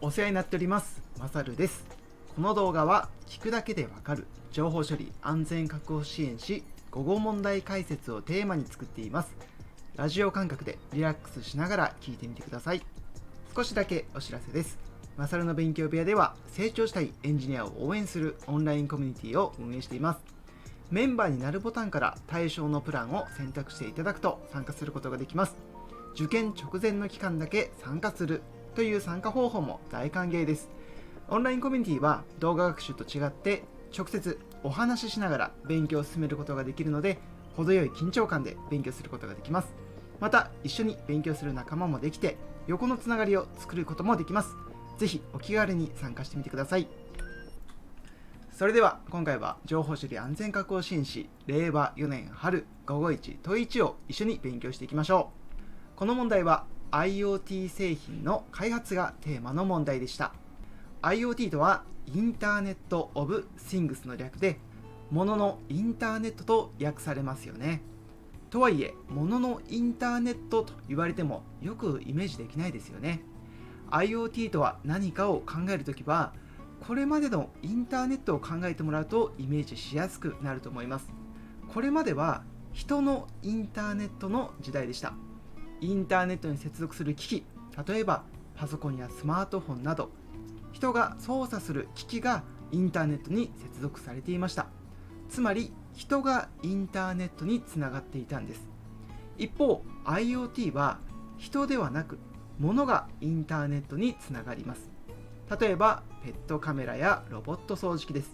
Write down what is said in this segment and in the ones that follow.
お世話になっております。まさるです。この動画は聞くだけでわかる情報処理安全確保支援し午後問題解説をテーマに作っています。ラジオ感覚でリラックスしながら聞いてみてください。少しだけお知らせです。まさるの勉強部屋では成長したいエンジニアを応援するオンラインコミュニティを運営しています。メンバーになるボタンから対象のプランを選択していただくと参加することができます。受験直前の期間だけ参加するという参加方法も大歓迎です。オンラインコミュニティは動画学習と違って直接お話ししながら勉強を進めることができるので、程よい緊張感で勉強することができます。また一緒に勉強する仲間もできて横のつながりを作ることもできます。ぜひお気軽に参加してみてください。それでは今回は情報処理安全確保支援士令和4年春午後1問1を一緒に勉強していきましょう。この問題は IoT 製品の開発がテーマの問題でした。 IoT とはインターネット・オブ・シングスの略で、物のインターネットと訳されますよね。とはいえ、物のインターネットと言われてもよくイメージできないですよね。 IoT とは何かを考えるときは、これまでのインターネットを考えてもらうとイメージしやすくなると思います。これまでは人のインターネットの時代でした。インターネットに接続する機器、例えばパソコンやスマートフォンなど、人が操作する機器がインターネットに接続されていました。つまり人がインターネットにつながっていたんです。一方 IoT は人ではなく物がインターネットにつながります。例えばペットカメラやロボット掃除機です。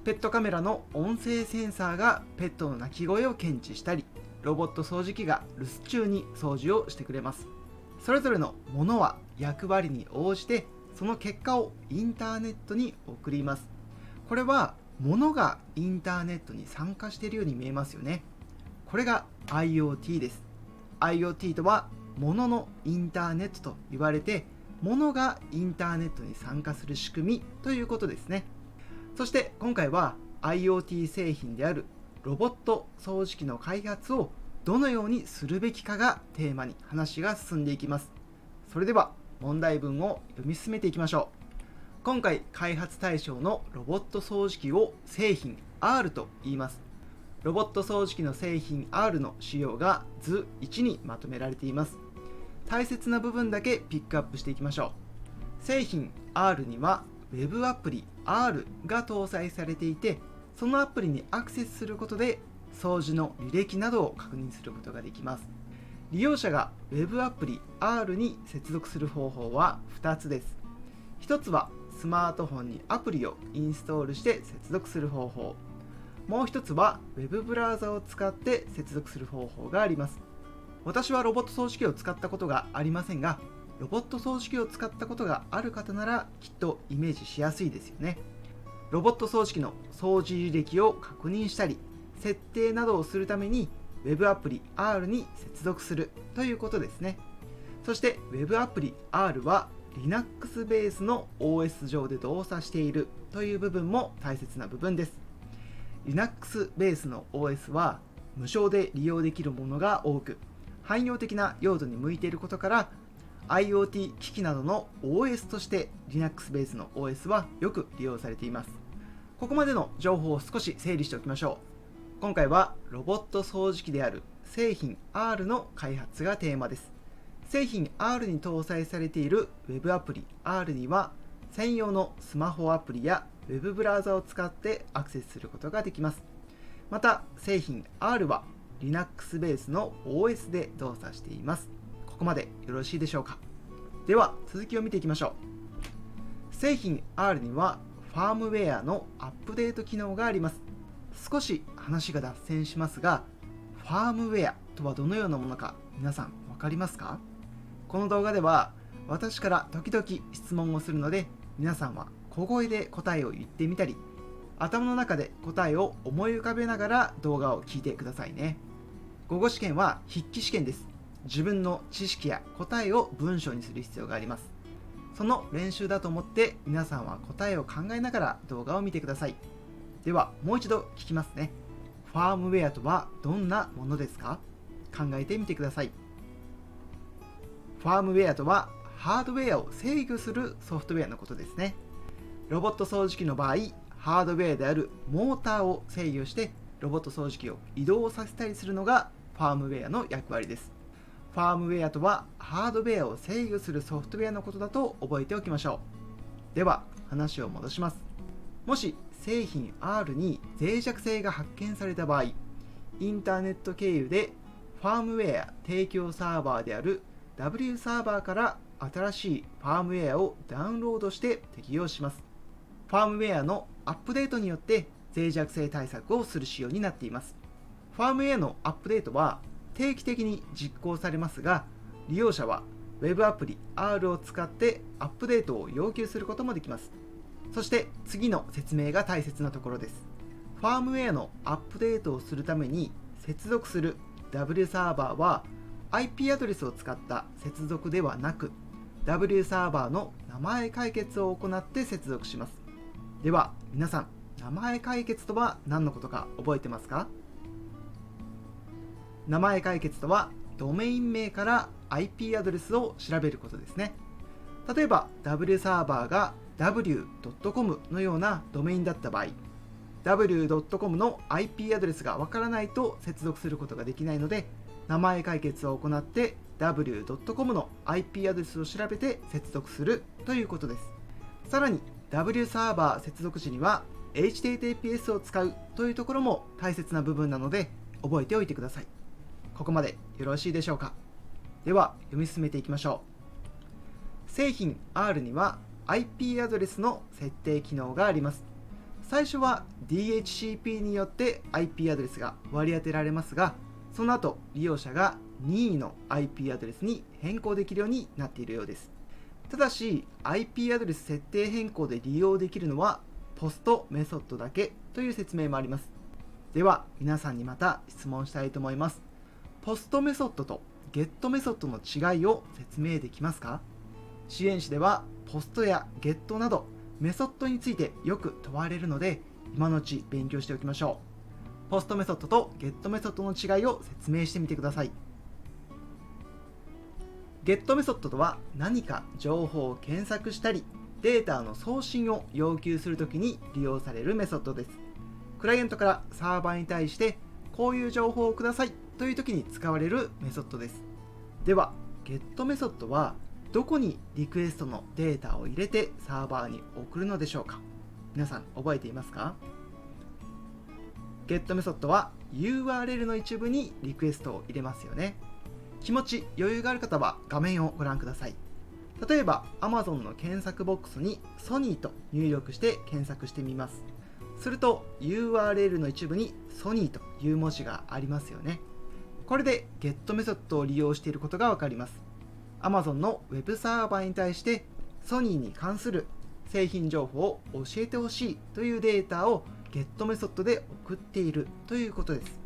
ペットカメラの音声センサーがペットの鳴き声を検知したり、ロボット掃除機が留守中に掃除をしてくれます。それぞれのものは役割に応じてその結果をインターネットに送ります。これは物がインターネットに参加しているように見えますよね。これが IoT です。 IoT とは物のインターネットと言われて、物がインターネットに参加する仕組みということですね。そして今回は IoT 製品であるロボット掃除機の開発をどのようにするべきかがテーマに話が進んでいきます。それでは問題文を読み進めていきましょう。今回開発対象のロボット掃除機を製品 R と言います。ロボット掃除機の製品 R の仕様が図1にまとめられています。大切な部分だけピックアップしていきましょう。製品 R には Web アプリ R が搭載されていて、そのアプリにアクセスすることで掃除の履歴などを確認することができます。利用者が Web アプリ R に接続する方法は2つです。1つはスマートフォンにアプリをインストールして接続する方法。もう1つは Web ブラウザを使って接続する方法があります。私はロボット掃除機を使ったことがありませんが、ロボット掃除機を使ったことがある方ならきっとイメージしやすいですよね。ロボット掃除機の掃除履歴を確認したり、設定などをするために Web アプリ R に接続するということですね。そして Web アプリ R は Linux ベースの OS 上で動作しているという部分も大切な部分です。Linux ベースの OS は無償で利用できるものが多く、汎用的な用途に向いていることから、IoT 機器などの OS として Linux ベースの OS はよく利用されています。ここまでの情報を少し整理しておきましょう。今回はロボット掃除機である製品 R の開発がテーマです。製品 R に搭載されている Web アプリ R には専用のスマホアプリや Web ブラウザを使ってアクセスすることができます。また製品 R は Linux ベースの OS で動作しています。ここまでよろしいでしょうか。では続きを見ていきましょう。製品 R にはファームウェアのアップデート機能があります。少し話が脱線しますが、ファームウェアとはどのようなものか皆さん分かりますか？この動画では私から時々質問をするので、皆さんは小声で答えを言ってみたり、頭の中で答えを思い浮かべながら動画を聞いてくださいね。午後試験は筆記試験です。自分の知識や答えを文章にする必要があります。その練習だと思って皆さんは答えを考えながら動画を見てください。ではもう一度聞きますね。ファームウェアとはどんなものですか？考えてみてください。ファームウェアとはハードウェアを制御するソフトウェアのことですね。ロボット掃除機の場合、ハードウェアであるモーターを制御してロボット掃除機を移動させたりするのがファームウェアの役割です。ファームウェアとはハードウェアを制御するソフトウェアのことだと覚えておきましょう。では話を戻します。もし製品 R に脆弱性が発見された場合、インターネット経由でファームウェア提供サーバーである W サーバーから新しいファームウェアをダウンロードして適用します。ファームウェアのアップデートによって脆弱性対策をする仕様になっています。ファームウェアのアップデートは定期的に実行されますが、利用者は Web アプリ R を使ってアップデートを要求することもできます。そして次の説明が大切なところです。ファームウェアのアップデートをするために接続する W サーバーは IP アドレスを使った接続ではなく、 W サーバーの名前解決を行って接続します。では皆さん、名前解決とは何のことか覚えてますか？名前解決とはドメイン名から IP アドレスを調べることですね。例えば W サーバーが w.com のようなドメインだった場合、 w.com の IP アドレスがわからないと接続することができないので、名前解決を行って w.com の IP アドレスを調べて接続するということです。さらに W サーバー接続時には HTTPS を使うというところも大切な部分なので覚えておいてください。ここまでよろしいでしょうか？では読み進めていきましょう。製品 R には IP アドレスの設定機能があります。最初は DHCP によって IP アドレスが割り当てられますが、その後利用者が任意の IP アドレスに変更できるようになっているようです。ただし IP アドレス設定変更で利用できるのはポストメソッドだけという説明もあります。では皆さんにまた質問したいと思います。ポストメソッドとゲットメソッドの違いを説明できますか？支援誌ではポストやゲットなどメソッドについてよく問われるので、今のうち勉強しておきましょう。ポストメソッドとゲットメソッドの違いを説明してみてください。ゲットメソッドとは何か情報を検索したりデータの送信を要求するときに利用されるメソッドです。クライアントからサーバーに対してこういう情報をくださいというときに使われるメソッドです。ではゲットメソッドはどこにリクエストのデータを入れてサーバーに送るのでしょうか？皆さん覚えていますか？ゲットメソッドは URL の一部にリクエストを入れますよね。気持ち余裕がある方は画面をご覧ください。例えば Amazon の検索ボックスにソニーと入力して検索してみます。すると URL の一部にソニーという文字がありますよね。これでゲットメソッドを利用していることがわかります。Amazon の Web サーバーに対してソニーに関する製品情報を教えてほしいというデータをゲットメソッドで送っているということです。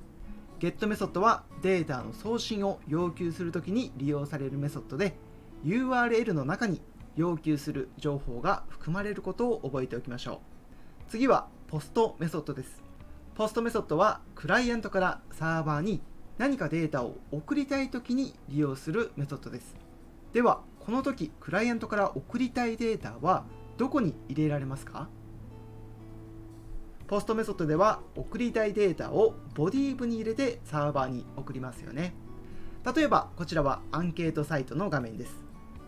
ゲットメソッドはデータの送信を要求するときに利用されるメソッドで、 URL の中に要求する情報が含まれることを覚えておきましょう。次はポストメソッドです。ポストメソッドはクライアントからサーバーに何かデータを送りたいときに利用するメソッドです。ではこの時クライアントから送りたいデータはどこに入れられますか？ポストメソッドでは送りたいデータをボディ部に入れてサーバーに送りますよね。例えばこちらはアンケートサイトの画面です。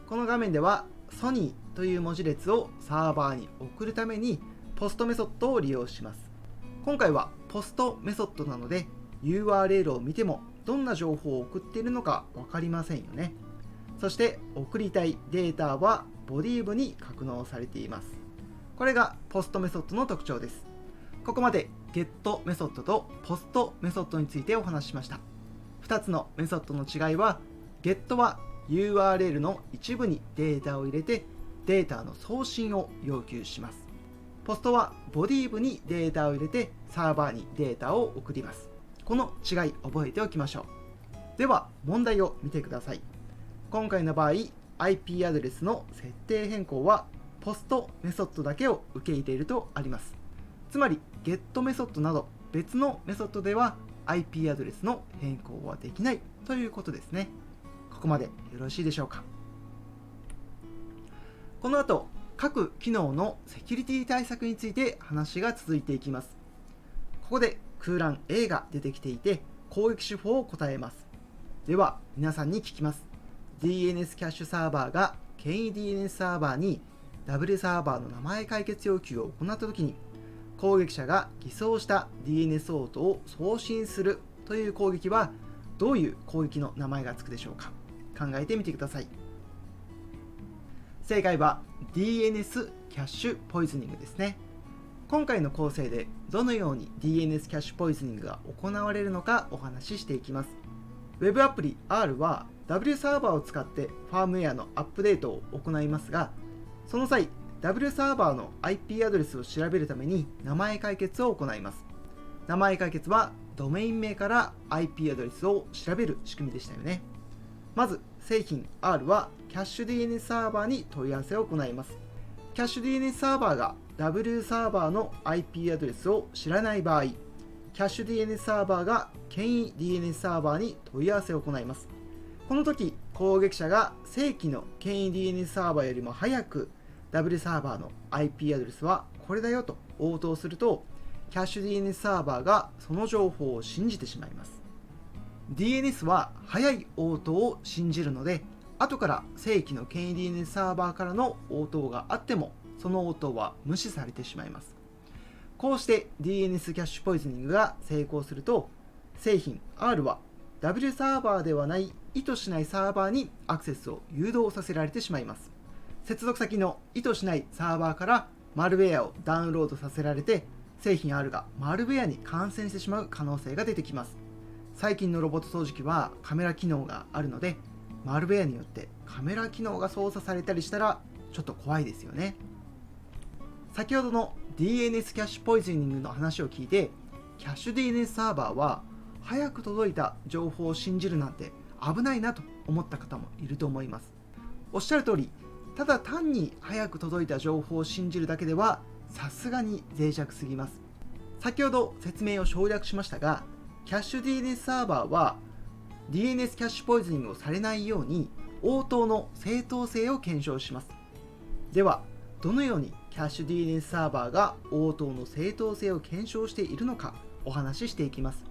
この画面ではソニーという文字列をサーバーに送るためにポストメソッドを利用します。今回はポストメソッドなので URL を見てもどんな情報を送っているのか分かりませんよね。そして送りたいデータはボディ部に格納されています。これがポストメソッドの特徴です。ここまでゲットメソッドとポストメソッドについてお話ししました。2つのメソッドの違いは、ゲットは URL の一部にデータを入れてデータの送信を要求します。ポストはボディ部にデータを入れてサーバーにデータを送ります。この違い覚えておきましょう。では問題を見てください。今回の場合 IP アドレスの設定変更はポストメソッドだけを受け入れるとあります。つまりゲットメソッドなど別のメソッドでは IP アドレスの変更はできないということですね。ここまでよろしいでしょうか？この後、各機能のセキュリティ対策について話が続いていきます。ここで空欄 A が出てきていて、攻撃手法を答えます。では皆さんに聞きます。DNS キャッシュサーバーが権威 DNS サーバーにダブルサーバーの名前解決要求を行ったときに、攻撃者が偽装した DNS オートを送信するという攻撃はどういう攻撃の名前がつくでしょうか。考えてみてください。正解は DNS キャッシュポイズニングですね。今回の構成でどのように DNS キャッシュポイズニングが行われるのかお話ししていきます。Web アプリ R は W サーバーを使ってファームウェアのアップデートを行いますが、その際 W サーバーの IP アドレスを調べるために名前解決を行います。名前解決はドメイン名から IP アドレスを調べる仕組みでしたよね。まず製品 R はキャッシュ DNS サーバーに問い合わせを行います。キャッシュ DNS サーバーが W サーバーの IP アドレスを知らない場合、キャッシュ DNS サーバーが権威 DNS サーバーに問い合わせを行います。この時、攻撃者が正規の権威 DNS サーバーよりも早く W サーバーの IP アドレスはこれだよと応答すると、キャッシュ DNS サーバーがその情報を信じてしまいます。DNS は早い応答を信じるので、後から正規の権威 DNS サーバーからの応答があっても、その応答は無視されてしまいます。こうして DNS キャッシュポイズニングが成功すると、製品 R は W サーバーではない意図しないサーバーにアクセスを誘導させられてしまいます。接続先の意図しないサーバーからマルウェアをダウンロードさせられて、製品 R がマルウェアに感染してしまう可能性が出てきます。最近のロボット掃除機はカメラ機能があるので、マルウェアによってカメラ機能が操作されたりしたらちょっと怖いですよね。先ほどの DNS キャッシュポイズニングの話を聞いて、キャッシュ DNS サーバーは早く届いた情報を信じるなんて危ないなと思った方もいると思います。おっしゃる通り、ただ単に早く届いた情報を信じるだけではさすがに脆弱すぎます。先ほど説明を省略しましたが、キャッシュ DNS サーバーは DNS キャッシュポイズニングをされないように応答の正当性を検証します。では、どのようにキャッシュ DNS サーバーが応答の正当性を検証しているのかお話ししていきます。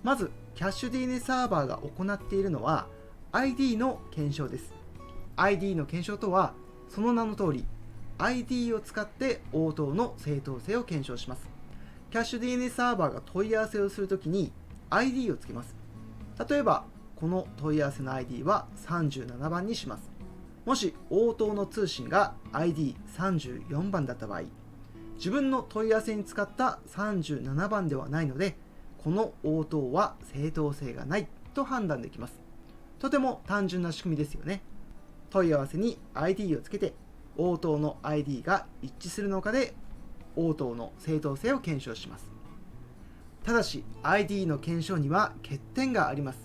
まず、キャッシュ DNS サーバーが行っているのは ID の検証です。ID の検証とは、その名の通り ID を使って応答の正当性を検証します。キャッシュ DNS サーバーが問い合わせをするときに ID をつけます。例えば、この問い合わせの ID は37番にします。もし応答の通信が ID34 番だった場合、自分の問い合わせに使った37番ではないので、この応答は正当性がないと判断できます。とても単純な仕組みですよね。問い合わせに ID をつけて、応答の ID が一致するのかで応答の正当性を検証します。ただし ID の検証には欠点があります。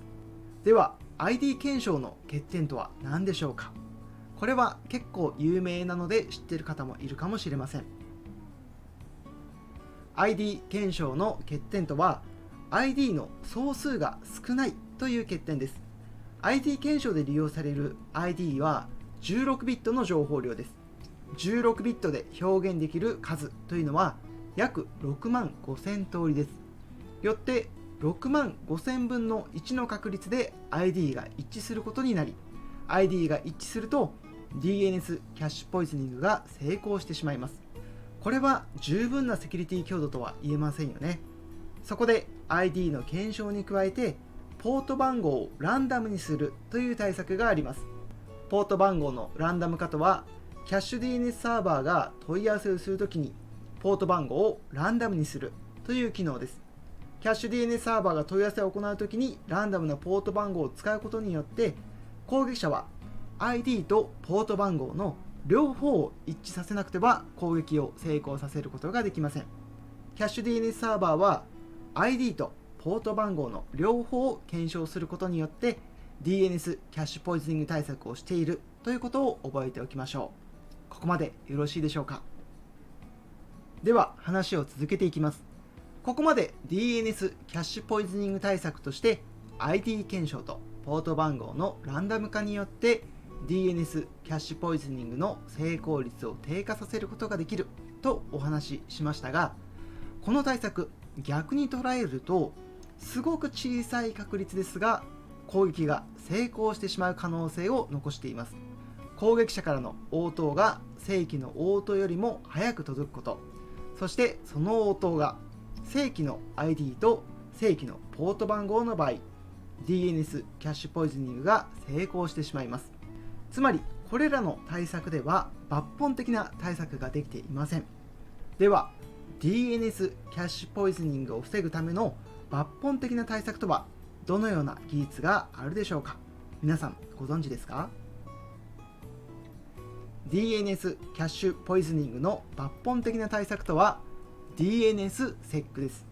では ID 検証の欠点とは何でしょうか。これは結構有名なので知っている方もいるかもしれません。 ID 検証の欠点とは ID の総数が少ないという欠点です。 ID 検証で利用される ID は16ビットの情報量です。16ビットで表現できる数というのは約6万5000通りです。よって6万5000分の1の確率で ID が一致することになり、 ID が一致すると DNS キャッシュポイズニングが成功してしまいます。これは十分なセキュリティ強度とは言えませんよね。そこで ID の検証に加えてポート番号をランダムにするという対策があります。ポート番号のランダム化とは、キャッシュ DNS サーバーが問い合わせをするときにポート番号をランダムにするという機能です。キャッシュ DNS サーバーが問い合わせを行うときにランダムなポート番号を使うことによって、攻撃者は ID とポート番号の両方を一致させなくては攻撃を成功させることができません。キャッシュ DNS サーバーは ID とポート番号の両方を検証することによって DNS キャッシュポイズニング対策をしているということを覚えておきましょう。ここまでよろしいでしょうか。では話を続けていきます。ここまで DNS キャッシュポイズニング対策として ID 検証とポート番号のランダム化によって DNS キャッシュポイズニングの成功率を低下させることができるとお話ししましたが、この対策逆に捉えるとすごく小さい確率ですが攻撃が成功してしまう可能性を残しています。攻撃者からの応答が正規の応答よりも早く届くこと、そしてその応答が正規の ID と正規のポート番号の場合、 DNS キャッシュポイズニングが成功してしまいます。つまりこれらの対策では抜本的な対策ができていません。では DNS キャッシュポイズニングを防ぐための抜本的な対策とはどのような技術があるでしょうか。皆さんご存知ですか？ DNS キャッシュポイズニングの抜本的な対策とは DNSSEC です。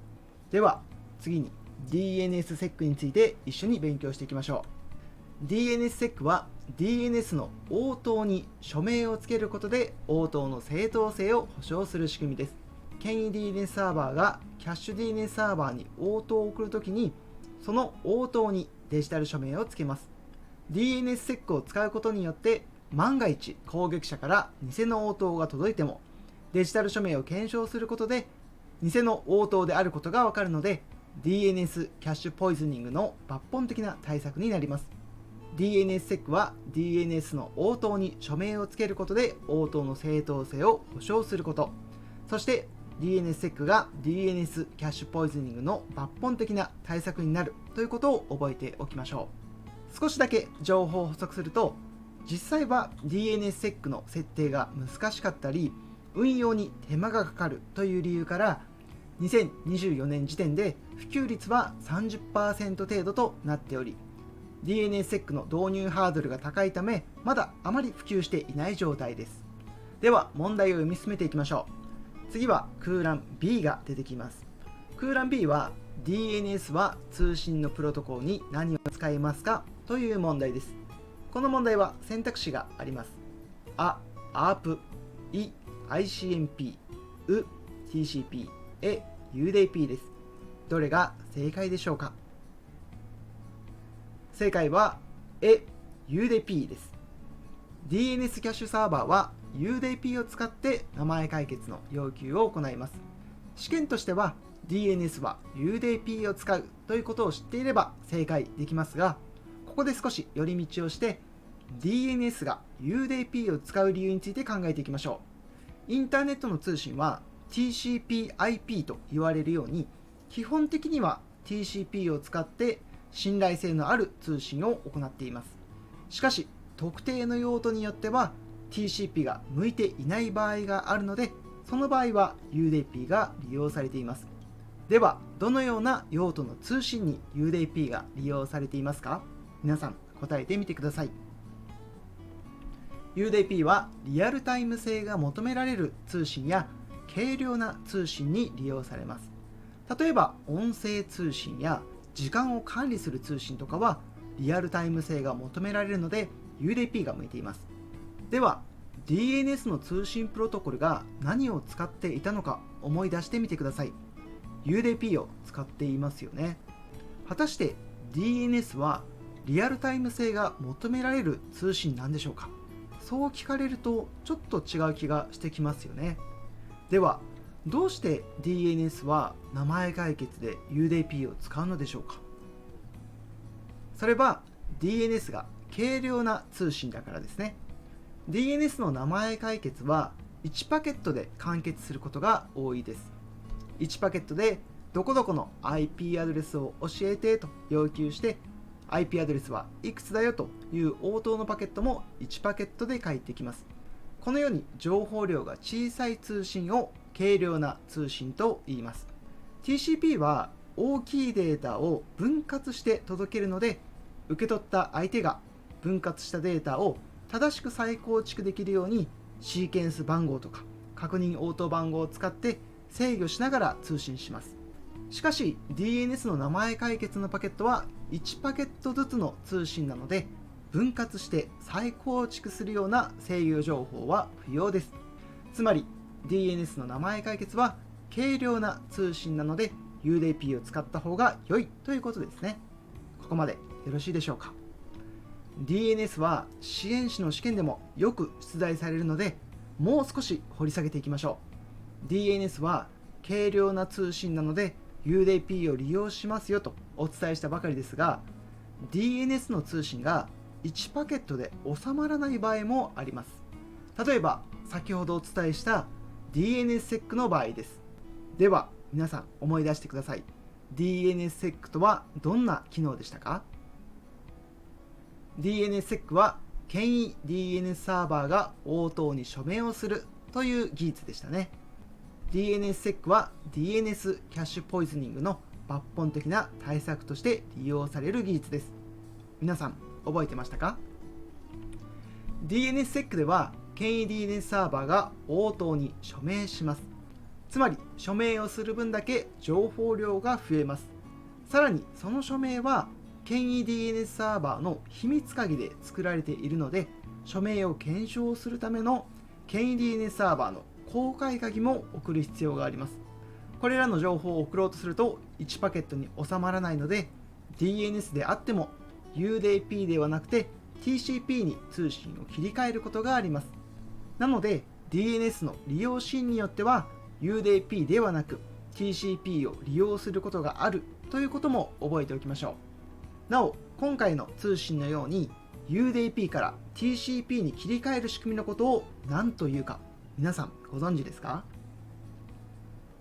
では次に DNSSEC について一緒に勉強していきましょう。 DNSSEC は DNS の応答に署名をつけることで応答の正当性を保証する仕組みです。権威 DNS サーバーがキャッシュ DNS サーバーに応答を送るときにその応答にデジタル署名をつけます。 DNSSEC を使うことによって万が一攻撃者から偽の応答が届いてもデジタル署名を検証することで偽の応答であることがわかるので DNS キャッシュポイズニングの抜本的な対策になります。 DNSSEC は DNS の応答に署名をつけることで応答の正当性を保証すること、そして DNSSEC が DNS キャッシュポイズニングの抜本的な対策になるということを覚えておきましょう。少しだけ情報を補足すると、実際は DNSSEC の設定が難しかったり運用に手間がかかるという理由から2024年時点で普及率は 30% 程度となっており、 DNSSEC の導入ハードルが高いためまだあまり普及していない状態です。では問題を読み進めていきましょう。次は空欄 B が出てきます。空欄 B は DNS は通信のプロトコルに何を使いますかという問題です。この問題は選択肢があります。あ、ARP、い、ICMP、う、TCP、え、UDP です。どれが正解でしょうか？正解はえ、UDP です。 DNS キャッシュサーバーは UDP を使って名前解決の要求を行います。試験としては DNS は UDP を使うということを知っていれば正解できますが、ここで少し寄り道をして DNS が UDP を使う理由について考えていきましょう。インターネットの通信は TCP/IP と言われるように基本的には TCP を使って信頼性のある通信を行っています。しかし特定の用途によっては TCP が向いていない場合があるので、その場合は UDP が利用されています。ではどのような用途の通信に UDP が利用されていますか？皆さん答えてみてください。 UDP はリアルタイム性が求められる通信や軽量な通信に利用されます。例えば音声通信や時間を管理する通信とかはリアルタイム性が求められるので UDP が向いています。では DNS の通信プロトコルが何を使っていたのか思い出してみてください。 UDP を使っていますよね。果たして DNS はリアルタイム性が求められる通信なんでしょうか？そう聞かれるとちょっと違う気がしてきますよね。ではどうして DNS は名前解決で UDP を使うのでしょうか？それは DNS が軽量な通信だからですね。 DNS の名前解決は1パケットで完結することが多いです。1パケットでどこどこの IP アドレスを教えてと要求して IP アドレスはいくつだよという応答のパケットも1パケットで返ってきます。このように情報量が小さい通信を軽量な通信と言います。 TCP は大きいデータを分割して届けるので、受け取った相手が分割したデータを正しく再構築できるようにシーケンス番号とか確認応答番号を使って制御しながら通信します。しかし DNS の名前解決のパケットは1パケットずつの通信なので、分割して再構築するような制御情報は不要です。つまり DNS の名前解決は軽量な通信なので UDP を使った方が良いということですね。ここまでよろしいでしょうか？ DNS は支援士の試験でもよく出題されるので、もう少し掘り下げていきましょう。 DNS は軽量な通信なので UDP を利用しますよとお伝えしたばかりですが、 DNS の通信が1パケットで収まらない場合もあります。例えば先ほどお伝えした DNSSEC の場合です。では皆さん思い出してください。 DNSSEC とはどんな機能でしたか？ DNSSEC は権威 DNS サーバーが応答に署名をするという技術でしたね。 DNSSEC は DNS キャッシュポイズニングの抜本的な対策として利用される技術です。皆さん覚えてましたか？ DNSSEC では権威 DNS サーバーが応答に署名します。つまり署名をする分だけ情報量が増えます。さらにその署名は権威 DNS サーバーの秘密鍵で作られているので、署名を検証するための権威 DNS サーバーの公開鍵も送る必要があります。これらの情報を送ろうとすると1パケットに収まらないので、 DNS であっても UDP ではなくて TCP に通信を切り替えることがあります。なので DNS の利用シーンによっては UDP ではなく TCP を利用することがあるということも覚えておきましょう。なお今回の通信のように UDP から TCP に切り替える仕組みのことを何というか皆さんご存知ですか？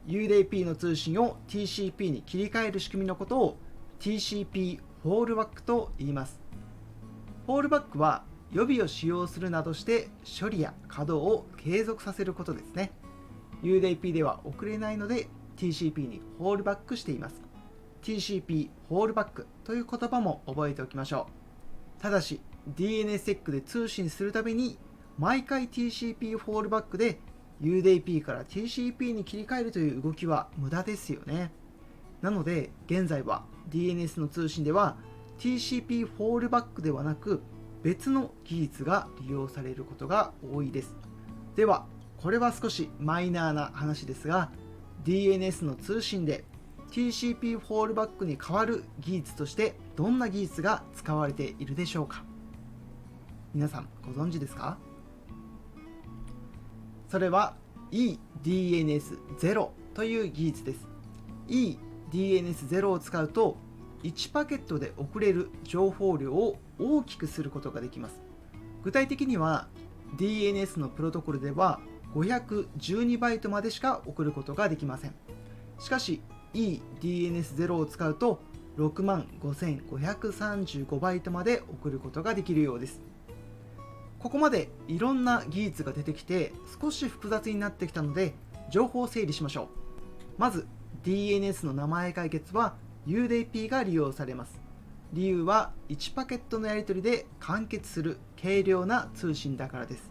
UDP の通信を TCP に切り替える仕組みのことを TCP フォールバックと言います。フォールバックは予備を使用するなどして処理や稼働を継続させることですね。 UDP では送れないので TCP にフォールバックしています。 TCP フォールバックという言葉も覚えておきましょう。ただし DNSSEC で通信するたびに毎回 TCP フォールバックで UDP から TCP に切り替えるという動きは無駄ですよね。なので現在は DNS の通信では TCP フォールバックではなく別の技術が利用されることが多いです。ではこれは少しマイナーな話ですが、 DNS の通信で TCP フォールバックに代わる技術としてどんな技術が使われているでしょうか？皆さんご存知ですか？それは eDNS0 という技術です。 eDNS0 を使うと1パケットで送れる情報量を大きくすることができます。具体的には DNS のプロトコルでは512バイトまでしか送ることができません。しかし eDNS0 を使うと65,535バイトまで送ることができるようです。ここまでいろんな技術が出てきて少し複雑になってきたので情報を整理しましょう。まず DNS の名前解決は UDP が利用されます。理由は1パケットのやり取りで完結する軽量な通信だからです。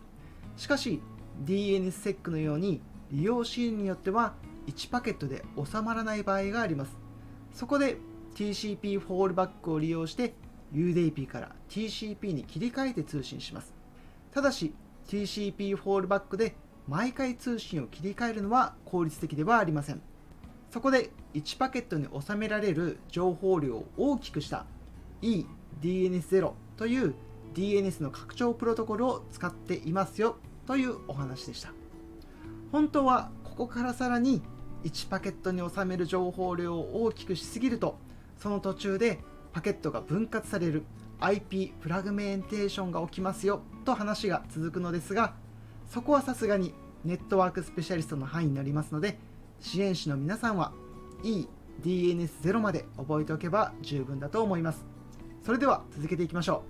しかし DNSSEC のように利用シーンによっては1パケットで収まらない場合があります。そこで TCP フォールバックを利用して UDP から TCP に切り替えて通信します。ただし TCP フォールバックで毎回通信を切り替えるのは効率的ではありません。そこで1パケットに収められる情報量を大きくした eDNS0 という DNS の拡張プロトコルを使っていますよというお話でした。本当はここからさらに1パケットに収める情報量を大きくしすぎるとその途中でパケットが分割される IP フラグメンテーションが起きますよと話が続くのですが、そこはさすがにネットワークスペシャリストの範囲になりますので、支援士の皆さんは eDNS0 まで覚えておけば十分だと思います。それでは続けていきましょ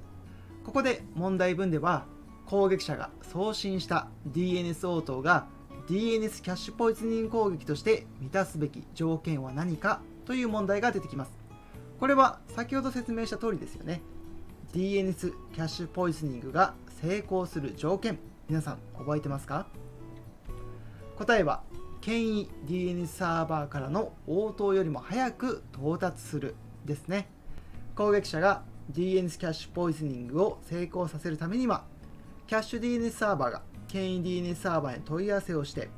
う。ここで問題文では攻撃者が送信した DNS 応答が DNS キャッシュポイズニング攻撃として満たすべき条件は何かという問題が出てきます。これは先ほど説明した通りですよね。DNS キャッシュポイズニングが成功する条件、皆さん覚えてますか？答えは権威 DNS サーバーからの応答よりも早く到達するですね。攻撃者が DNS キャッシュポイズニングを成功させるためには、キャッシュ DNS サーバーが権威 DNS サーバーに問い合わせをして、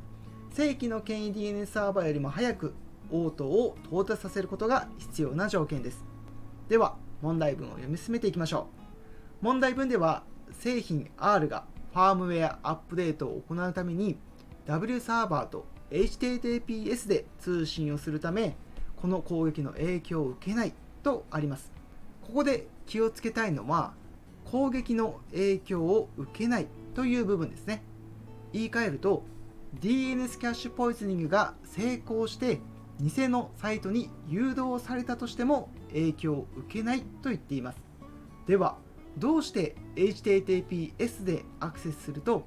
正規の権威 DNS サーバーよりも早く応答を到達させることが必要な条件です。では問題文を読み進めていきましょう。問題文では製品 R がファームウェアアップデートを行うために W サーバーと HTTPS で通信をするため、この攻撃の影響を受けないとあります。ここで気をつけたいのは、攻撃の影響を受けないという部分ですね。言い換えると、DNS キャッシュポイズニングが成功して偽のサイトに誘導されたとしても影響を受けないと言っています。では、どうして HTTPS でアクセスすると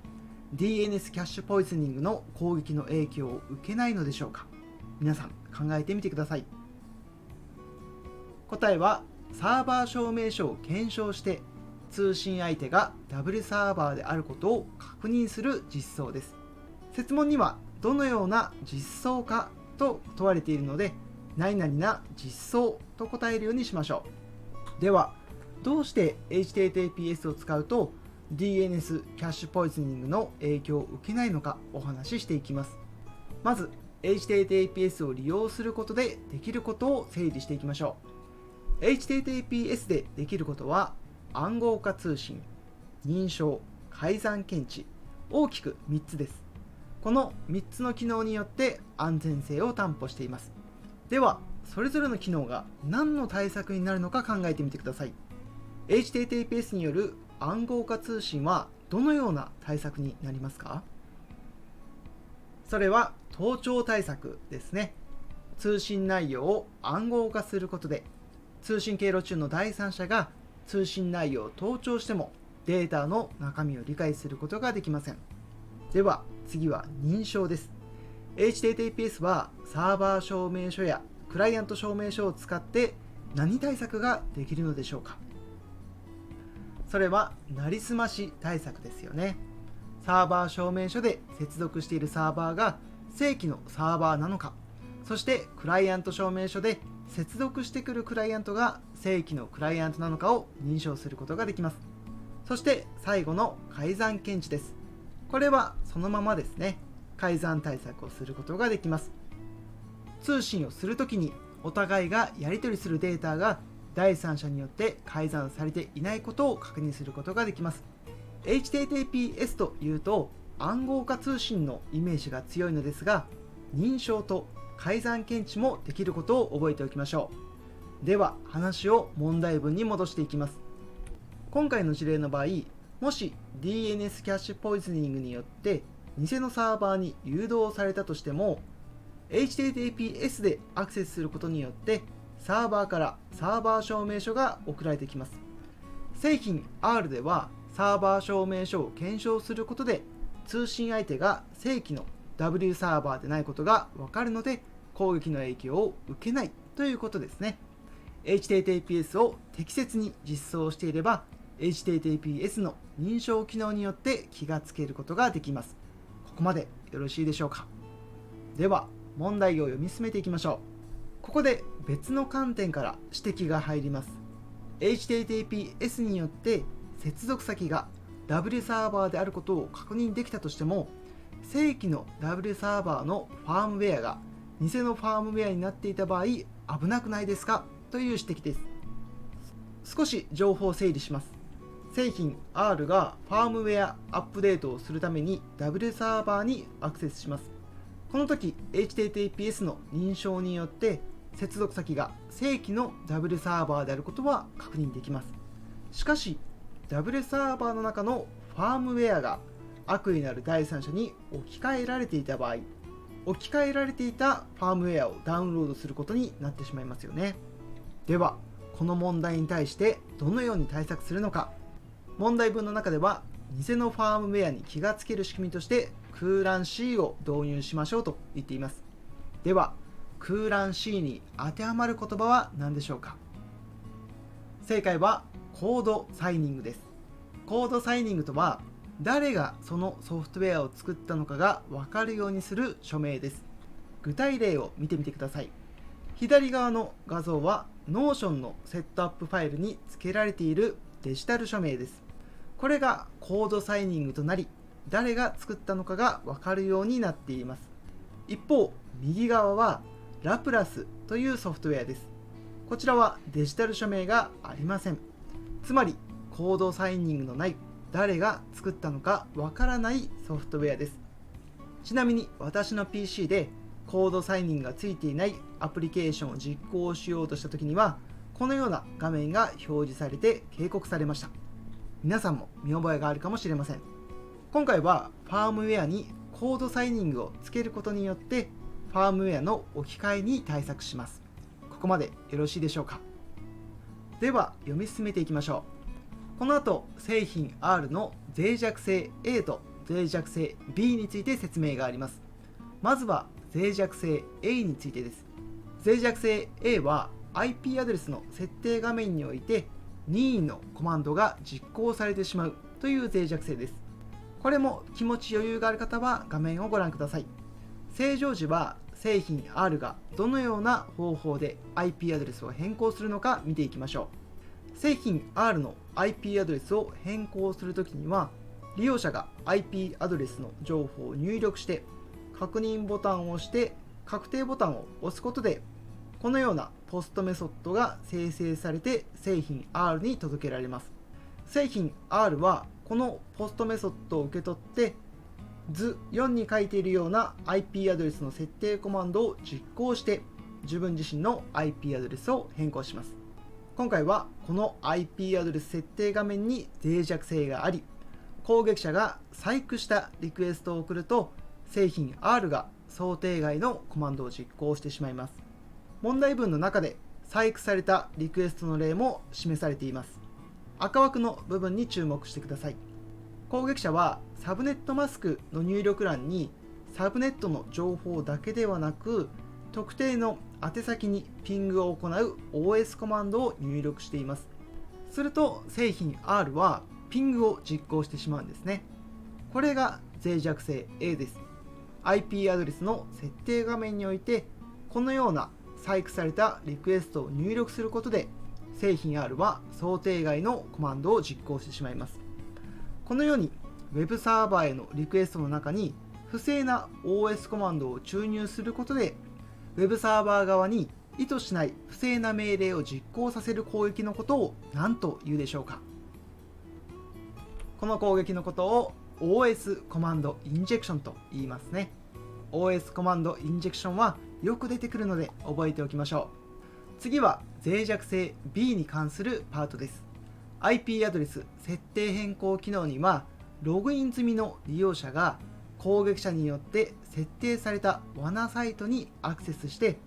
DNS キャッシュポイズニングの攻撃の影響を受けないのでしょうか。皆さん考えてみてください。答えは、サーバー証明書を検証して通信相手が W サーバーであることを確認する実装です。設問にはどのような実装かと問われているので、何々な実装と答えるようにしましょう。では、どうして HTTPS を使うと DNS キャッシュポイズニングの影響を受けないのかお話ししていきます。まず HTTPS を利用することでできることを整理していきましょう。 HTTPS でできることは暗号化通信、認証、改ざん検知、大きく3つです。この3つの機能によって安全性を担保しています。では、それぞれの機能が何の対策になるのか考えてみてください。HTTPS による暗号化通信はどのような対策になりますか？それは盗聴対策ですね。通信内容を暗号化することで、通信経路中の第三者が通信内容を盗聴してもデータの中身を理解することができません。では次は認証です。HTTPS はサーバー証明書やクライアント証明書を使って何対策ができるのでしょうか？それはなりすまし対策ですよね。サーバー証明書で接続しているサーバーが正規のサーバーなのか、そしてクライアント証明書で接続してくるクライアントが正規のクライアントなのかを認証することができます。そして最後の改ざん検知です。これはそのままですね、改ざん対策をすることができます。通信をするときにお互いがやり取りするデータが第三者によって改ざんされていないことを確認することができます。HTTPS というと暗号化通信のイメージが強いのですが、認証と改ざん検知もできることを覚えておきましょう。では話を問題文に戻していきます。今回の事例の場合、もし DNS キャッシュポイズニングによって偽のサーバーに誘導されたとしても、 HTTPS でアクセスすることによってサーバーからサーバー証明書が送られてきます。製品 R ではサーバー証明書を検証することで通信相手が正規の W サーバーでないことがわかるので、攻撃の影響を受けないということですね。HTTPS を適切に実装していれば HTTPS の認証機能によって気がつけることができます。ここまでよろしいでしょうか。では問題を読み進めていきましょう。ここで別の観点から指摘が入ります。 HTTPS によって接続先が W サーバーであることを確認できたとしても、正規の W サーバーのファームウェアが偽のファームウェアになっていた場合、危なくないですかという指摘です。少し情報を整理します。製品 R がファームウェアアップデートをするために W サーバーにアクセスします。この時 HTTPS の認証によって接続先が正規の W サーバーであることは確認できます。しかし W サーバーの中のファームウェアが悪意のある第三者に置き換えられていた場合、置き換えられていたファームウェアをダウンロードすることになってしまいますよね。ではこの問題に対してどのように対策するのか。問題文の中では偽のファームウェアに気がつける仕組みとして空欄 C を導入しましょうと言っています。では空欄 C に当てはまる言葉は何でしょうか。正解はコードサイニングです。コードサイニングとは誰がそのソフトウェアを作ったのかが分かるようにする署名です。具体例を見てみてください。左側の画像は Notion のセットアップファイルに付けられているデジタル署名です。これがコードサイニングとなり、誰が作ったのかが分かるようになっています。一方、右側はラプラスというソフトウェアです。こちらはデジタル署名がありません。つまりコードサイニングのない、誰が作ったのかわからないソフトウェアです。ちなみに私の PC でコードサイニングがついていないアプリケーションを実行しようとしたときには、このような画面が表示されて警告されました。皆さんも見覚えがあるかもしれません。今回はファームウェアにコードサイニングをつけることによってファームウェアの置き換えに対策します。ここまでよろしいでしょうか。では読み進めていきましょう。この後、製品 R の脆弱性 A と脆弱性 B について説明があります。まずは脆弱性 A についてです。脆弱性 A は IP アドレスの設定画面において任意のコマンドが実行されてしまうという脆弱性です。これも気持ち余裕がある方は画面をご覧ください。正常時は製品 R がどのような方法で IP アドレスを変更するのか見ていきましょう。製品 R の IP アドレスを変更するときには、利用者が IP アドレスの情報を入力して確認ボタンを押して確定ボタンを押すことで、このようなポストメソッドが生成されて製品 R に届けられます。製品 R はこのポストメソッドを受け取って図4に書いているような IP アドレスの設定コマンドを実行して自分自身の IP アドレスを変更します。今回はこの IP アドレス設定画面に脆弱性があり、攻撃者が細工したリクエストを送ると製品 R が想定外のコマンドを実行してしまいます。問題文の中で細工されたリクエストの例も示されています。赤枠の部分に注目してください。攻撃者はサブネットマスクの入力欄にサブネットの情報だけではなく、特定の宛先にピングを行う OS コマンドを入力しています。すると製品 R はピングを実行してしまうんですね。これが脆弱性 A です。IP アドレスの設定画面においてこのような細工されたリクエストを入力することで製品 R は想定外のコマンドを実行してしまいます。このように Web サーバーへのリクエストの中に不正な OS コマンドを注入することで Web サーバー側に意図しない不正な命令を実行させる攻撃のことを何と言うでしょうか。この攻撃のことを OS コマンドインジェクションと言いますね。OS コマンドインジェクションはよく出てくるので覚えておきましょう。次は脆弱性 B に関するパートです。IP アドレス設定変更機能には、ログイン済みの利用者が攻撃者によって設定された罠サイトにアクセスして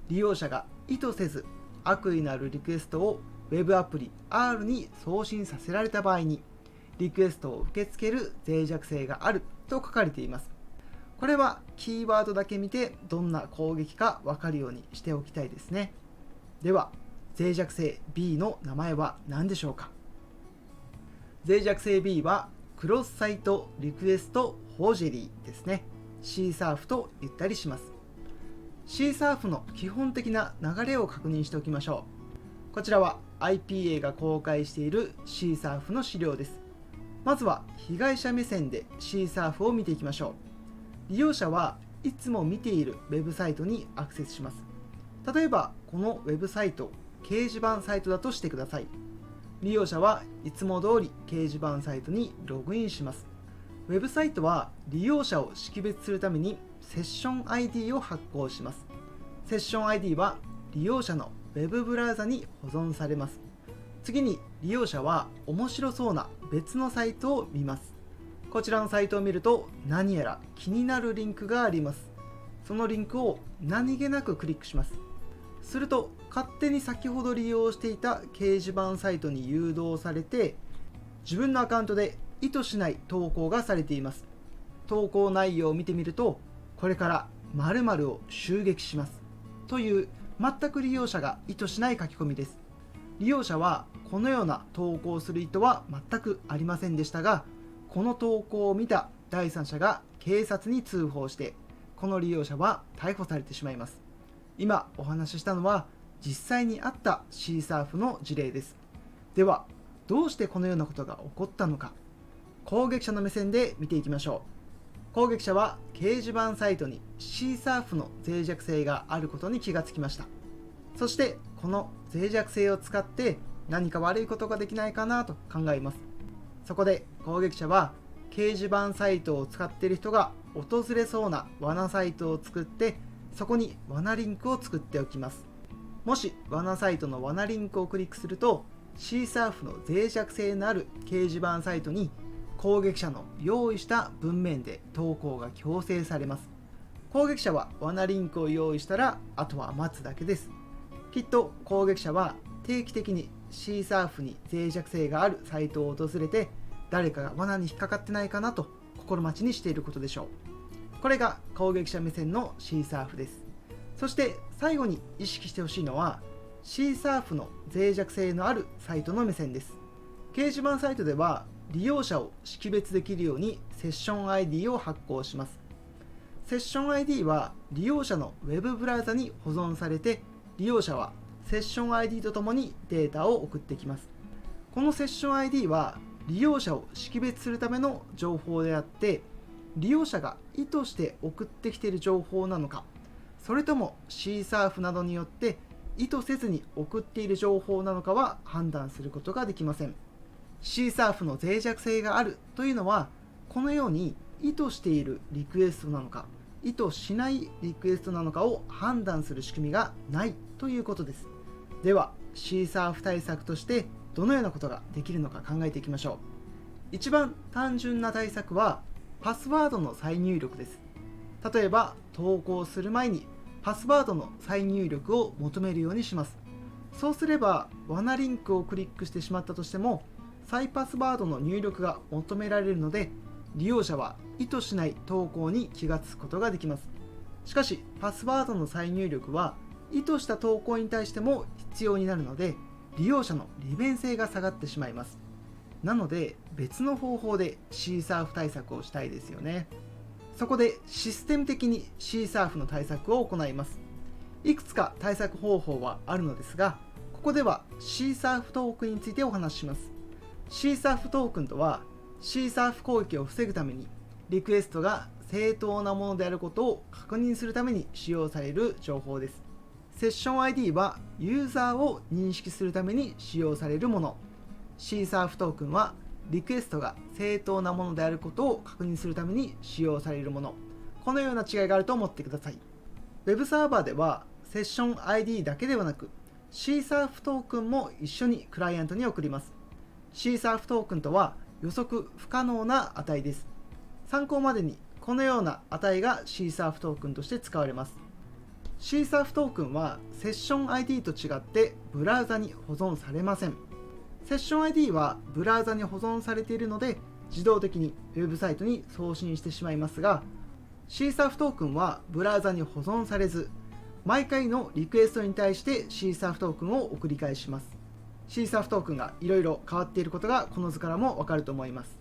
利用者が意図せず悪意のあるリクエストを Web アプリ R に送信させられた場合にリクエストを受け付ける脆弱性があると書かれています。これはキーワードだけ見てどんな攻撃か分かるようにしておきたいですね。では脆弱性 B の名前は何でしょうか。脆弱性 B はクロスサイトリクエストフォージェリーですね。CSRF と言ったりします。CSRF の基本的な流れを確認しておきましょう。こちらは IPA が公開している CSRF の資料です。まずは被害者目線で CSRF を見ていきましょう。利用者はいつも見ているウェブサイトにアクセスします。例えばこのウェブサイト、掲示板サイトだとしてください。利用者はいつも通り掲示板サイトにログインします。ウェブサイトは利用者を識別するためにセッション ID を発行します。セッション ID は利用者のウェブブラウザに保存されます。次に利用者は面白そうな別のサイトを見ます。こちらのサイトを見ると何やら気になるリンクがあります。そのリンクを何気なくクリックします。すると勝手に先ほど利用していた掲示板サイトに誘導されて自分のアカウントで意図しない投稿がされています。投稿内容を見てみるとこれから〇〇を襲撃しますという全く利用者が意図しない書き込みです。利用者はこのような投稿をする意図は全くありませんでしたが、この投稿を見た第三者が警察に通報してこの利用者は逮捕されてしまいます。今お話ししたのは実際にあった CSRF の事例です。ではどうしてこのようなことが起こったのか、攻撃者の目線で見ていきましょう。攻撃者は掲示板サイトに CSRF の脆弱性があることに気がつきました。そしてこの脆弱性を使って何か悪いことができないかなと考えます。そこで攻撃者は掲示板サイトを使っている人が訪れそうな罠サイトを作って、そこに罠リンクを作っておきます。もし罠サイトの罠リンクをクリックすると、シーサーフの脆弱性のある掲示板サイトに攻撃者の用意した文面で投稿が強制されます。攻撃者は罠リンクを用意したら、あとは待つだけです。きっと攻撃者は定期的にシーサーフに脆弱性があるサイトを訪れて、誰かが罠に引っかかってないかなと心待ちにしていることでしょう。これが攻撃者目線のシーサーフです。そして最後に意識してほしいのは、シーサーフの脆弱性のあるサイトの目線です。掲示板サイトでは利用者を識別できるようにセッション ID を発行します。セッション ID は利用者の Web ブラウザに保存されて、利用者はセッション ID とともにデータを送ってきます。このセッション ID は利用者を識別するための情報であって、利用者が意図して送ってきている情報なのか、それともシーサーフなどによって意図せずに送っている情報なのかは判断することができません。シーサーフの脆弱性があるというのは、このように意図しているリクエストなのか、意図しないリクエストなのかを判断する仕組みがないということです。では、シーサーフ対策としてどのようなことができるのか考えていきましょう。一番単純な対策はパスワードの再入力です。例えば投稿する前にパスワードの再入力を求めるようにします。そうすれば罠リンクをクリックしてしまったとしても、再パスワードの入力が求められるので、利用者は意図しない投稿に気がつくことができます。しかしパスワードの再入力は意図した投稿に対しても必要になるので、利用者の利便性が下がってしまいます。なので別の方法でシーサーフ対策をしたいですよね。そこでシステム的にシーサーフの対策を行います。いくつか対策方法はあるのですが、ここではシーサーフトークンについてお話しします。シーサーフトークンとは、シーサーフ攻撃を防ぐためにリクエストが正当なものであることを確認するために使用される情報です。セッション ID はユーザーを認識するために使用されるもの。シーサーフトークンはリクエストが正当なものであることを確認するために使用されるもの。このような違いがあると思ってください。Web サーバーではセッション ID だけではなく、シーサーフトークンも一緒にクライアントに送ります。シーサーフトークンとは予測不可能な値です。参考までにこのような値がシーサーフトークンとして使われます。シーサーフトークンはセッション ID と違ってブラウザに保存されません。セッション ID はブラウザに保存されているので自動的にウェブサイトに送信してしまいますが、シーサーフトークンはブラウザに保存されず、毎回のリクエストに対してシーサーフトークンを送り返します。シーサーフトークンがいろいろ変わっていることがこの図からもわかると思います。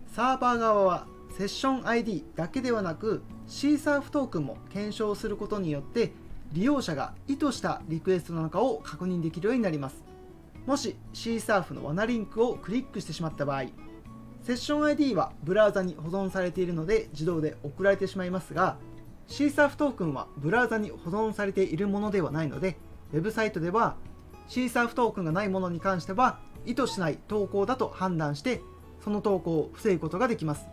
サーバー側はセッション ID だけではなくシーサーフトークンも検証することによって利用者が意図したリクエストなのかを確認できるようになります。もしシーサーフの罠リンクをクリックしてしまった場合、セッション ID はブラウザに保存されているので自動で送られてしまいますが、シーサーフトークンはブラウザに保存されているものではないので、ウェブサイトではシーサーフトークンがないものに関しては意図しない投稿だと判断してその投稿を防ぐことができます。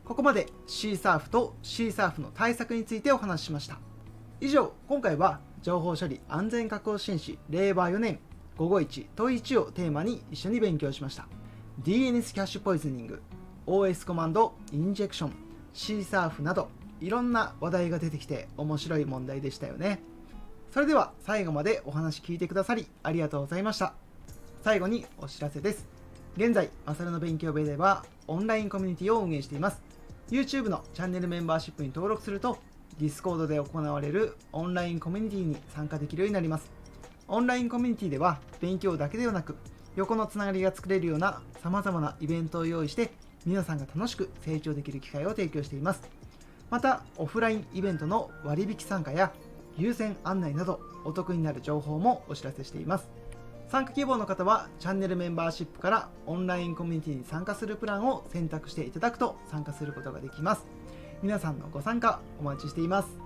ここまでシーサーフとシーサーフの対策についてお話ししました。以上、今回は情報処理安全確保支援士令和4年551問1をテーマに一緒に勉強しました。 DNS キャッシュポイズニング、 OS コマンドインジェクション、シーサーフなどいろんな話題が出てきて面白い問題でしたよね。それでは最後までお話聞いてくださりありがとうございました。最後にお知らせです。現在マサルの勉強部ではオンラインコミュニティを運営しています。 YouTube のチャンネルメンバーシップに登録すると Discord で行われるオンラインコミュニティに参加できるようになります。オンラインコミュニティでは勉強だけではなく横のつながりが作れるような様々なイベントを用意して皆さんが楽しく成長できる機会を提供しています。またオフラインイベントの割引参加や優先案内などお得になる情報もお知らせしています。参加希望の方はチャンネルメンバーシップからオンラインコミュニティに参加するプランを選択していただくと参加することができます。皆さんのご参加お待ちしています。